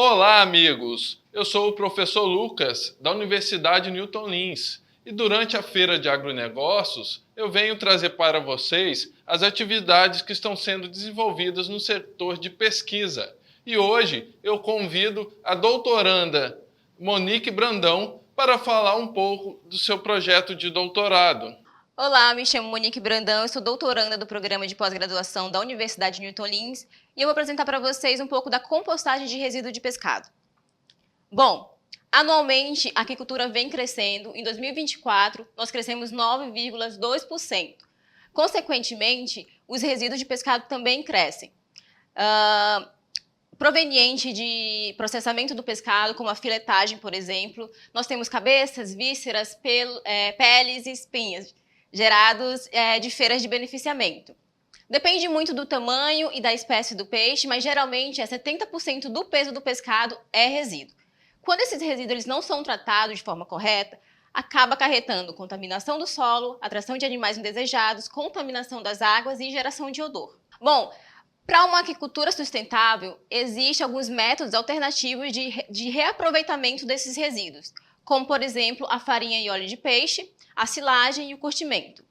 Olá, amigos! Eu sou o professor Lucas, da Universidade Newton Lins, e durante a Feira de Agronegócios eu venho trazer para vocês as atividades que estão sendo desenvolvidas no setor de pesquisa. E hoje eu convido a doutoranda Monique Brandão para falar um pouco do seu projeto de doutorado. Olá, me chamo Monique Brandão, eu sou doutoranda do programa de pós-graduação da Universidade Newton Lins e eu vou apresentar para vocês um pouco da compostagem de resíduo de pescado. Bom, anualmente a aquicultura vem crescendo. Em 2024, nós crescemos 9,2%. Consequentemente, os resíduos de pescado também crescem. Proveniente de processamento do pescado, como a filetagem, por exemplo, nós temos cabeças, vísceras, peles e espinhas, gerados de feiras de beneficiamento. Depende muito do tamanho e da espécie do peixe, mas geralmente 70% do peso do pescado é resíduo. Quando esses resíduos eles não são tratados de forma correta, acaba acarretando contaminação do solo, atração de animais indesejados, contaminação das águas e geração de odor. Bom, para uma aquicultura sustentável, existem alguns métodos alternativos de reaproveitamento desses resíduos, como, por exemplo, a farinha e óleo de peixe, a silagem e o curtimento.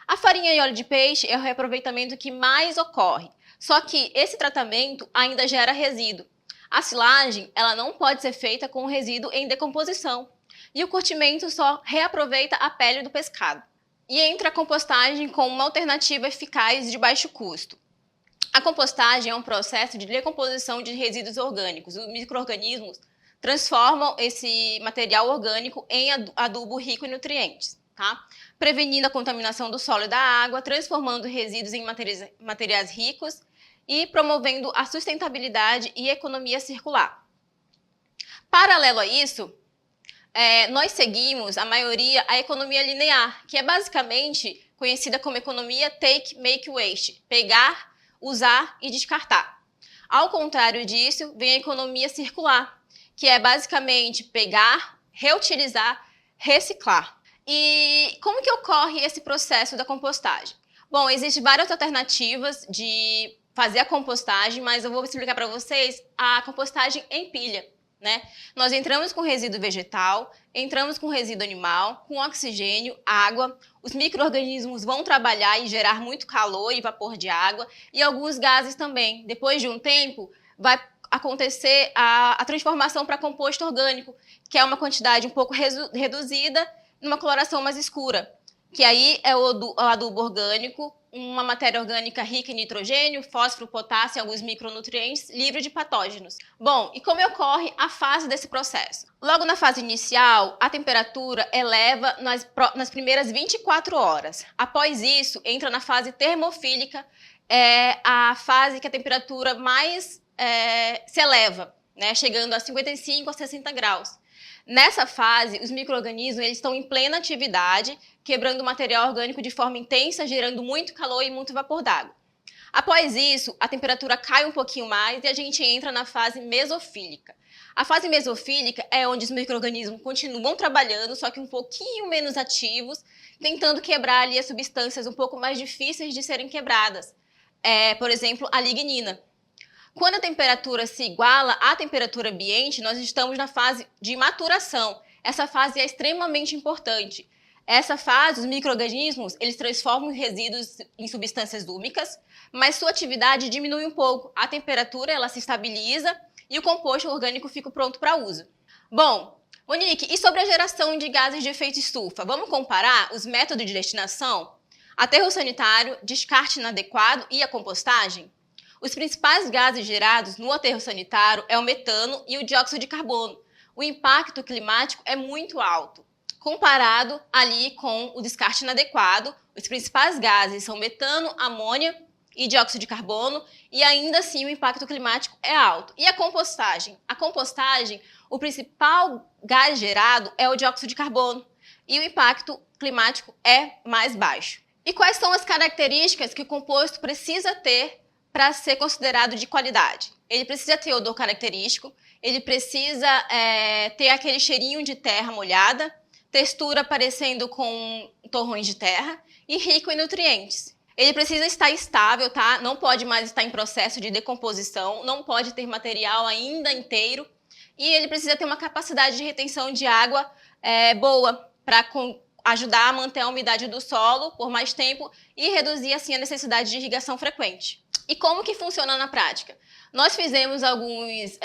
A farinha e óleo de peixe é o reaproveitamento que mais ocorre, só que esse tratamento ainda gera resíduo. A silagem ela não pode ser feita com resíduo em decomposição, e o curtimento só reaproveita a pele do pescado. E entra a compostagem como uma alternativa eficaz de baixo custo. A compostagem é um processo de decomposição de resíduos orgânicos. Os micro-organismos transformam esse material orgânico em adubo rico em nutrientes, tá? Prevenindo a contaminação do solo e da água, transformando resíduos em materiais ricos e promovendo a sustentabilidade e economia circular. Paralelo a isso, nós seguimos, a maioria, a economia linear, que é basicamente conhecida como economia take, make, waste, pegar, usar e descartar. Ao contrário disso, vem a economia circular, que é basicamente pegar, reutilizar, reciclar. E como que ocorre esse processo da compostagem? Bom, existem várias alternativas de fazer a compostagem, mas eu vou explicar para vocês a compostagem em pilha, né? Nós entramos com resíduo vegetal, entramos com resíduo animal, com oxigênio, água, os micro-organismos vão trabalhar e gerar muito calor e vapor de água e alguns gases também. Depois de um tempo, vai acontecer a transformação para composto orgânico, que é uma quantidade um pouco reduzida, numa coloração mais escura, que aí é o adubo orgânico, uma matéria orgânica rica em nitrogênio, fósforo, potássio e alguns micronutrientes, livre de patógenos. Bom, e como ocorre a fase desse processo? Logo na fase inicial, a temperatura eleva nas primeiras 24 horas. Após isso, entra na fase termofílica, a fase que a temperatura mais se eleva, né, chegando a 55 a 60 graus. Nessa fase, os micro-organismos estão em plena atividade, quebrando o material orgânico de forma intensa, gerando muito calor e muito vapor d'água. Após isso, a temperatura cai um pouquinho mais e a gente entra na fase mesofílica. A fase mesofílica é onde os micro-organismos continuam trabalhando, só que um pouquinho menos ativos, tentando quebrar ali as substâncias um pouco mais difíceis de serem quebradas. Por exemplo, a lignina. Quando a temperatura se iguala à temperatura ambiente, nós estamos na fase de maturação. Essa fase é extremamente importante. Essa fase, os micro-organismos, eles transformam resíduos em substâncias úmicas, mas sua atividade diminui um pouco. A temperatura ela se estabiliza e o composto orgânico fica pronto para uso. Bom, Monique, e sobre a geração de gases de efeito estufa? Vamos comparar os métodos de destinação? Aterro sanitário, descarte inadequado e a compostagem? Os principais gases gerados no aterro sanitário é o metano e o dióxido de carbono. O impacto climático é muito alto. Comparado ali com o descarte inadequado, os principais gases são metano, amônia e dióxido de carbono, e ainda assim o impacto climático é alto. E a compostagem? A compostagem, o principal gás gerado é o dióxido de carbono, e o impacto climático é mais baixo. E quais são as características que o composto precisa ter para ser considerado de qualidade? Ele precisa ter odor característico, ele precisa ter aquele cheirinho de terra molhada, textura parecendo com torrões de terra e rico em nutrientes. Ele precisa estar estável, tá? Não pode mais estar em processo de decomposição, não pode ter material ainda inteiro e ele precisa ter uma capacidade de retenção de água boa para ajudar a manter a umidade do solo por mais tempo e reduzir assim a necessidade de irrigação frequente. E como que funciona na prática? Nós fizemos alguns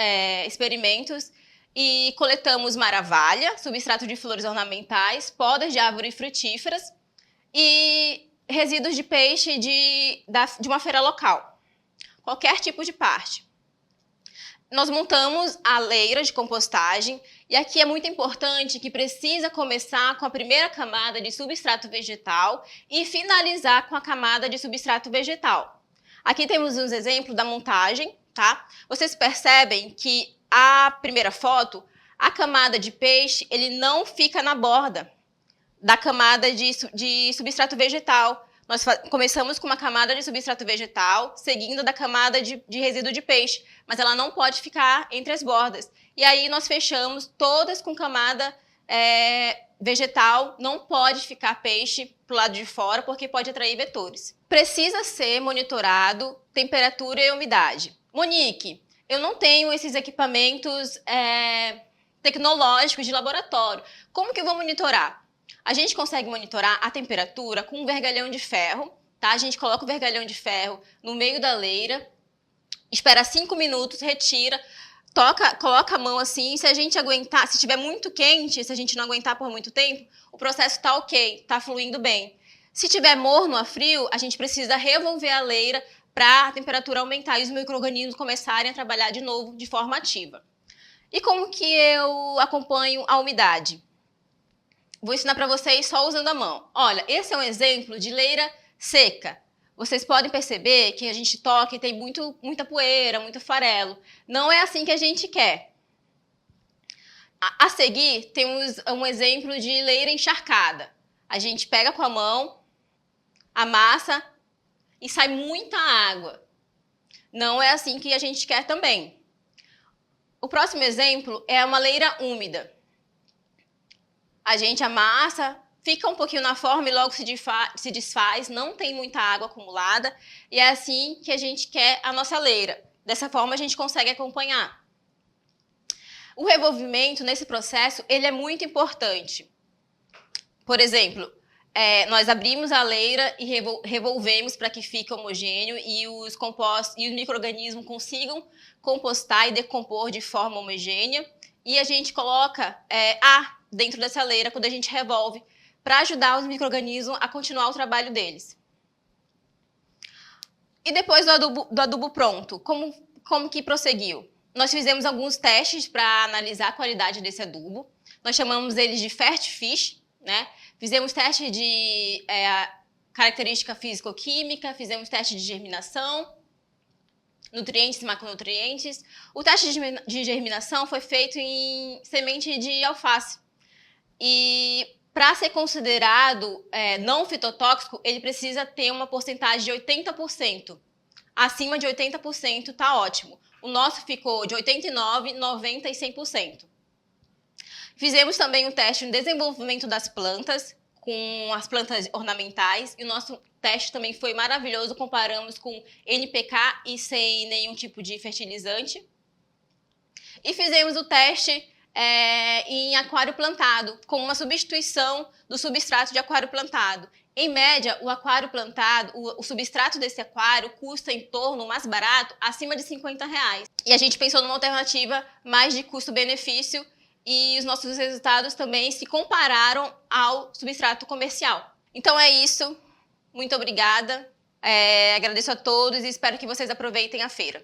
experimentos e coletamos maravalha, substrato de flores ornamentais, podas de árvores frutíferas e resíduos de peixe de uma feira local. Qualquer tipo de parte. Nós montamos a leira de compostagem e aqui é muito importante que precisa começar com a primeira camada de substrato vegetal e finalizar com a camada de substrato vegetal. Aqui temos uns exemplos da montagem, tá? Vocês percebem que a primeira foto, a camada de peixe, ele não fica na borda da camada de substrato vegetal. Nós começamos com uma camada de substrato vegetal, seguindo da camada de resíduo de peixe, mas ela não pode ficar entre as bordas. E aí nós fechamos todas com camada vegetal, não pode ficar peixe para o lado de fora, porque pode atrair vetores. Precisa ser monitorado temperatura e umidade. Monique, eu não tenho esses equipamentos tecnológicos de laboratório. Como que eu vou monitorar? A gente consegue monitorar a temperatura com um vergalhão de ferro, tá? A gente coloca o vergalhão de ferro no meio da leira, espera 5 minutos, retira, coloca a mão assim, se a gente aguentar, se estiver muito quente, se a gente não aguentar por muito tempo, o processo está ok, está fluindo bem. Se estiver morno a frio, a gente precisa revolver a leira para a temperatura aumentar e os micro-organismos começarem a trabalhar de novo de forma ativa. E como que eu acompanho a umidade? Vou ensinar para vocês só usando a mão. Olha, esse é um exemplo de leira seca. Vocês podem perceber que a gente toca e tem muita poeira, muito farelo. Não é assim que a gente quer. A seguir, temos um exemplo de leira encharcada. A gente pega com a mão, amassa e sai muita água. Não é assim que a gente quer também. O próximo exemplo é uma leira úmida. A gente amassa, fica um pouquinho na forma e logo se desfaz, não tem muita água acumulada, e é assim que a gente quer a nossa leira. Dessa forma a gente consegue acompanhar. O revolvimento nesse processo, ele é muito importante. Por exemplo, nós abrimos a leira e revolvemos para que fique homogêneo e os compostos e os micro-organismos consigam compostar e decompor de forma homogênea, e a gente coloca ar dentro dessa leira quando a gente revolve, para ajudar os micro-organismos a continuar o trabalho deles. E depois do adubo pronto, como que prosseguiu? Nós fizemos alguns testes para analisar a qualidade desse adubo. Nós chamamos eles de Fertifish, né? Fizemos teste de característica físico-química, fizemos teste de germinação, nutrientes e macronutrientes. O teste de germinação foi feito em semente de alface. E para ser considerado não fitotóxico, ele precisa ter uma porcentagem de 80%. Acima de 80% está ótimo. O nosso ficou de 89%, 90% e 100%. Fizemos também um teste no desenvolvimento das plantas, com as plantas ornamentais, e o nosso teste também foi maravilhoso. Comparamos com NPK e sem nenhum tipo de fertilizante. E fizemos o teste em aquário plantado, com uma substituição do substrato de aquário plantado. Em média, o aquário plantado, o substrato desse aquário custa em torno, mais barato, acima de R$50. E a gente pensou numa alternativa mais de custo-benefício e os nossos resultados também se compararam ao substrato comercial. Então é isso. Muito obrigada. Agradeço a todos e espero que vocês aproveitem a feira.